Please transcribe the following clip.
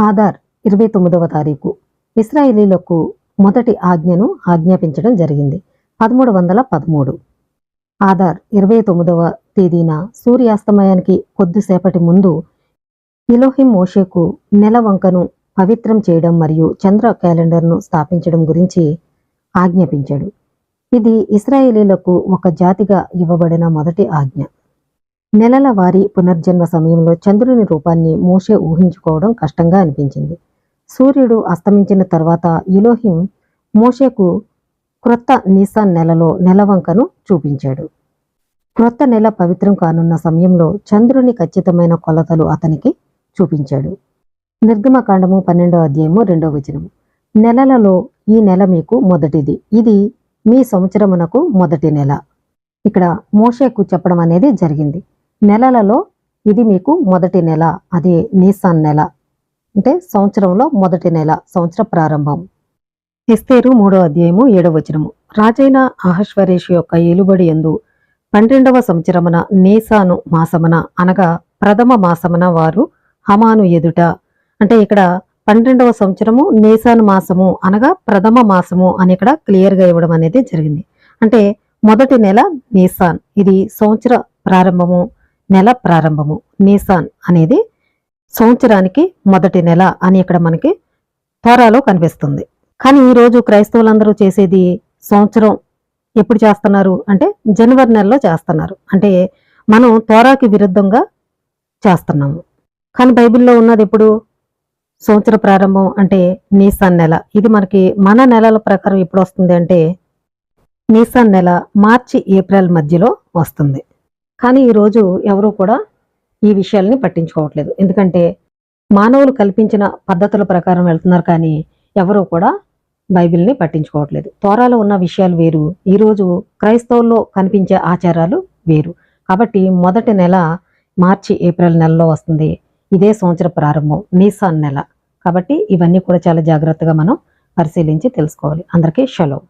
ఆధార్ 29వ తారీఖు ఇశ్రాయేలీలకు మొదటి ఆజ్ఞను ఆజ్ఞాపించడం జరిగింది 1313. ఆధార్ 29వ తేదీన సూర్యాస్తమయానికి కొద్దిసేపటి ముందు ఎలోహిం మోషేకు నెల వంకను పవిత్రం చేయడం మరియు చంద్ర క్యాలెండర్ను స్థాపించడం గురించి ఆజ్ఞాపించాడు. ఇది ఇశ్రాయేలీలకు ఒక జాతిగా ఇవ్వబడిన మొదటి ఆజ్ఞ. నెలల వారి పునర్జన్మ సమయంలో చంద్రుని రూపాన్ని మోషే ఊహించుకోవడం కష్టంగా అనిపించింది. సూర్యుడు అస్తమించిన తర్వాత ఎలోహిం మోషేకు క్రొత్త నీసాన్ నెలలో నెలవంకను చూపించాడు. క్రొత్త నెల పవిత్రం కానున్న సమయంలో చంద్రుని ఖచ్చితమైన కొలతలు అతనికి చూపించాడు. నిర్గమకాండము 12వ అధ్యాయము 2వ వచనము. నెలలలో ఈ నెల మీకు మొదటిది, ఇది మీ సంవత్సరమునకు మొదటి నెల. ఇక్కడ మోషేకు చెప్పడం అనేది జరిగింది. నెలలలో ఇది మీకు మొదటి నెల, అదే నీసాన్ నెల, అంటే సంవత్సరంలో మొదటి నెల, సంవత్సర ప్రారంభం. ఎస్తేరు 3వ అధ్యాయము 7వ వచనము. రాజైన అహష్వరేషు యొక్క ఏలుబడి యందు 12వ సంవత్సరమున నీసాను మాసమున అనగా ప్రథమ మాసమున వారు హమాను ఎదుట, అంటే ఇక్కడ 12వ సంవత్సరము నీసాను మాసము అనగా ప్రథమ మాసము అని ఇక్కడ క్లియర్గా ఇవ్వడం అనేది జరిగింది. అంటే మొదటి నెల నీసాన్, ఇది సంవత్సర ప్రారంభము, నెల ప్రారంభము. నీసాన్ అనేది సంవత్సరానికి మొదటి నెల అని ఇక్కడ మనకి తోరాలో కనిపిస్తుంది. కానీ ఈరోజు క్రైస్తవులందరూ చేసేది సంవత్సరం ఎప్పుడు చేస్తున్నారు అంటే జనవరి నెలలో చేస్తున్నారు. అంటే మనం తోరాకి విరుద్ధంగా చేస్తున్నాము. కానీ బైబిల్లో ఉన్నది ఎప్పుడు సంవత్సర ప్రారంభం అంటే నీసాన్ నెల. ఇది మనకి మన నెలల ప్రకారం ఎప్పుడు వస్తుంది అంటే నీసాన్ నెల మార్చి ఏప్రిల్ మధ్యలో వస్తుంది. కానీ ఈరోజు ఎవరు కూడా ఈ విషయాల్ని పట్టించుకోవట్లేదు. ఎందుకంటే మానవులు కల్పించిన పద్ధతుల ప్రకారం వెళ్తున్నారు, కానీ ఎవరు కూడా బైబిల్ని పట్టించుకోవట్లేదు. తోరాలో ఉన్న విషయాలు వేరు, ఈరోజు క్రైస్తవుల్లో కనిపించే ఆచారాలు వేరు. కాబట్టి మొదటి నెల మార్చి ఏప్రిల్ నెలలో వస్తుంది. ఇదే సంవత్సర ప్రారంభం నీసాన్ నెల. కాబట్టి ఇవన్నీ కూడా చాలా జాగ్రత్తగా మనం పరిశీలించి తెలుసుకోవాలి. అందరికీ షలోమ్.